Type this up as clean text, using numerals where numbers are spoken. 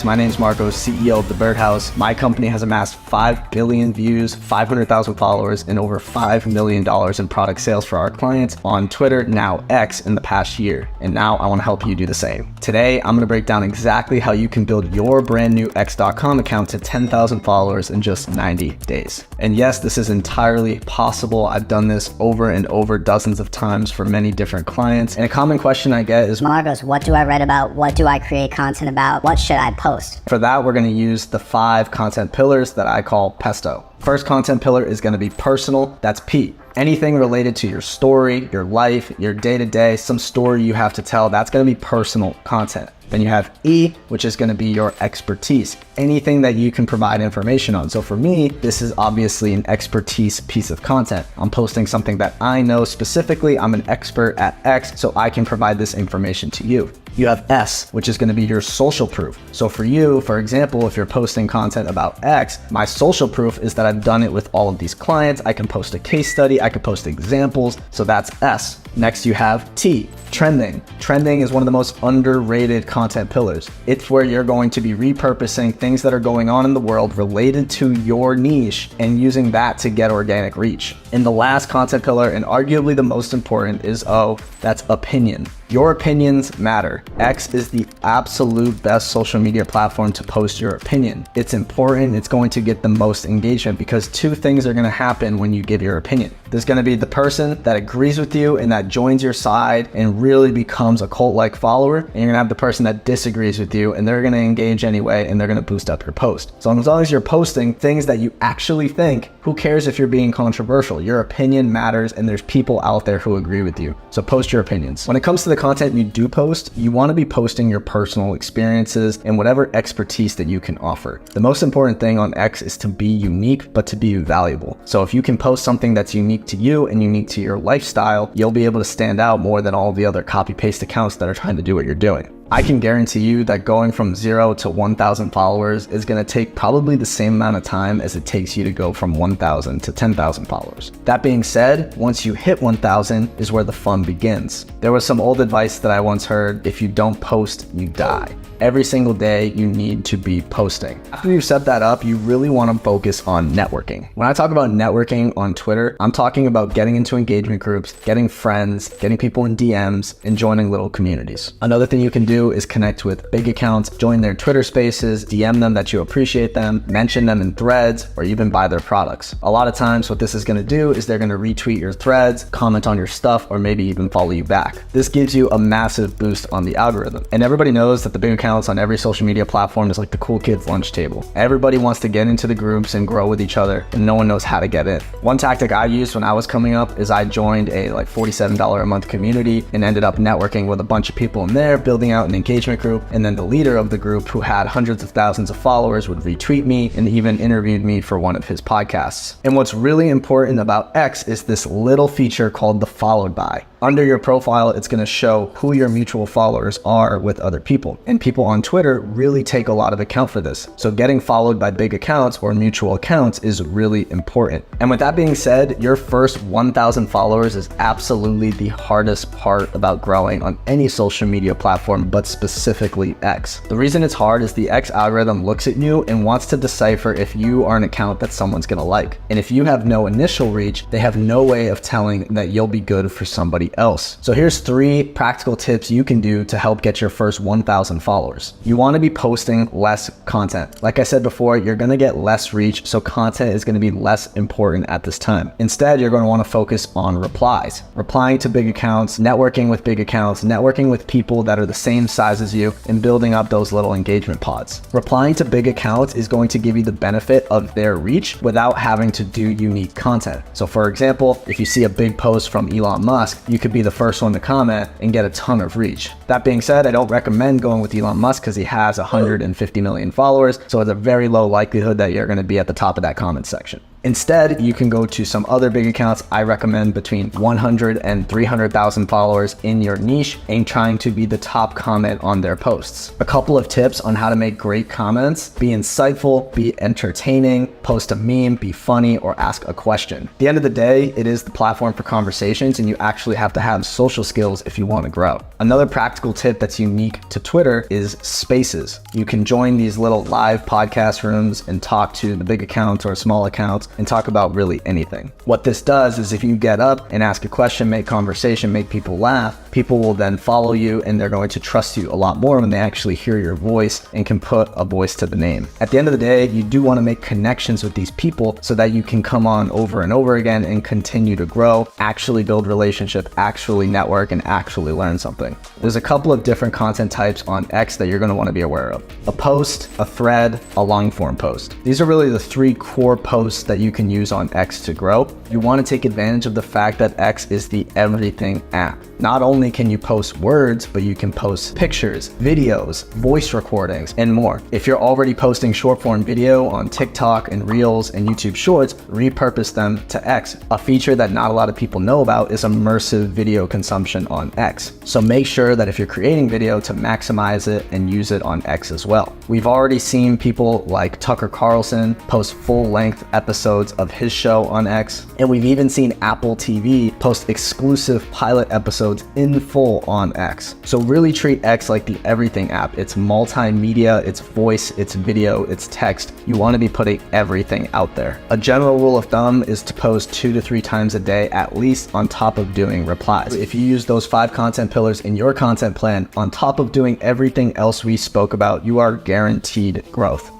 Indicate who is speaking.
Speaker 1: guys, my name is Marco, CEO of The Birdhouse. My company has amassed 5 billion views, 500,000 followers, and over $5 million in product sales for our clients on Twitter, now X, in the past year. And now I want to help you do the same. Today, I'm going to break down exactly how you can build your brand new X.com account to 10,000 followers in just 90 days. And yes, this is entirely possible. I've done this over and over dozens of times for many different clients. And a common question I get is,
Speaker 2: Marcos, what do I write about? What do I create content about? What should I post?
Speaker 1: For that, we're going to use the 5 content pillars that I call PESTO. First content pillar is going to be personal. That's P. Anything related to your story, your life, your day-to-day, some story you have to tell, that's going to be personal content. Then you have E, which is going to be your expertise, anything that you can provide information on. So for me, this is obviously an expertise piece of content. I'm posting something that I know specifically. I'm an expert at X, so I can provide this information to you. You have S, which is going to be your social proof. So for you, for example, if you're posting content about X, my social proof is that I've done it with all of these clients. I can post a case study, I can post examples. So that's S. Next, you have T, trending. Trending is one of the most underrated content pillars. It's where you're going to be repurposing things that are going on in the world related to your niche and using that to get organic reach. And the last content pillar, and arguably the most important, is O, that's opinion. Your opinions matter. X is the absolute best social media platform to post your opinion. It's important, it's going to get the most engagement because 2 things are going to happen when you give your opinion. There's going to be the person that agrees with you and that joins your side and really becomes a cult-like follower, and you're going to have the person that disagrees with you and they're going to engage anyway and they're going to boost up your post. So as long as you're posting things that you actually think, who cares if you're being controversial? Your opinion matters and there's people out there who agree with you. So post your opinions. When it comes to the content you do post, you want to be posting your personal experiences and whatever expertise that you can offer. The most important thing on X is to be unique, but to be valuable. So if you can post something that's unique to you and unique to your lifestyle, you'll be able to stand out more than all the other copy-paste accounts that are trying to do what you're doing. I can guarantee you that going from 0 to 1,000 followers is going to take probably the same amount of time as it takes you to go from 1,000 to 10,000 followers. That being said, once you hit 1,000 is where the fun begins. There was some old advice that I once heard: if you don't post, you die. Every single day you need to be posting. After you've set that up, you really want to focus on networking. When I talk about networking on Twitter, I'm talking about getting into engagement groups, getting friends, getting people in DMs, and joining little communities. Another thing you can do is connect with big accounts, join their Twitter spaces, DM them that you appreciate them, mention them in threads, or even buy their products. A lot of times what this is going to do is they're going to retweet your threads, comment on your stuff, or maybe even follow you back. This gives you a massive boost on the algorithm. And everybody knows that the big accounts on every social media platform is like the cool kids lunch table. Everybody wants to get into the groups and grow with each other, and no one knows how to get in. One tactic I used when I was coming up is I joined a $47 a month community and ended up networking with a bunch of people in there, building out an engagement group, and then the leader of the group, who had hundreds of thousands of followers, would retweet me and even interviewed me for one of his podcasts. And what's really important about X is this little feature called the followed by. Under your profile, it's going to show who your mutual followers are with other people. And people on Twitter really take a lot of account for this. So getting followed by big accounts or mutual accounts is really important. And with that being said, your first 1,000 followers is absolutely the hardest part about growing on any social media platform, but specifically X. The reason it's hard is the X algorithm looks at you and wants to decipher if you are an account that someone's going to like. And if you have no initial reach, they have no way of telling that you'll be good for somebody else. So here's 3 practical tips you can do to help get your first 1,000 followers. You want to be posting less content. Like I said before, you're going to get less reach, so content is going to be less important at this time. Instead, you're going to want to focus on replies. Replying to big accounts, networking with big accounts, networking with people that are the same size as you, and building up those little engagement pods. Replying to big accounts is going to give you the benefit of their reach without having to do unique content. So for example, if you see a big post from Elon Musk, you could be the first one to comment and get a ton of reach. That being said, I don't recommend going with Elon Musk because he has 150 million followers, so it's a very low likelihood that you're going to be at the top of that comment section. Instead, you can go to some other big accounts. I recommend between 100 and 300,000 followers in your niche and trying to be the top comment on their posts. A couple of tips on how to make great comments: be insightful, be entertaining, post a meme, be funny, or ask a question. At the end of the day, it is the platform for conversations, and you actually have to have social skills if you want to grow. Another practical tip that's unique to Twitter is Spaces. You can join these little live podcast rooms and talk to the big accounts or small accounts and talk about really anything. What this does is if you get up and ask a question, make conversation, make people laugh, people will then follow you and they're going to trust you a lot more when they actually hear your voice and can put a voice to the name. At the end of the day, you do want to make connections with these people so that you can come on over and over again and continue to grow, actually build relationship, actually network, and actually learn something. There's a couple of different content types on X that you're going to want to be aware of. A post, a thread, a long form post. These are really the three core posts that you can use on X to grow. You want to take advantage of the fact that X is the everything app. Not only can you post words, but you can post pictures, videos, voice recordings, and more. If you're already posting short form video on TikTok and Reels and YouTube Shorts, repurpose them to X. A feature that not a lot of people know about is immersive video consumption on X. So make sure that if you're creating video to maximize it and use it on X as well. We've already seen people like Tucker Carlson post full-length episodes of his show on X, and we've even seen Apple TV post exclusive pilot episodes in full on X. So really treat X like the everything app. It's multimedia, it's voice, it's video, it's text. You want to be putting everything out there. A general rule of thumb is to post 2 to 3 times a day at least, on top of doing replies. If you use those 5 content pillars in your content plan on top of doing everything else we spoke about, you are guaranteed growth.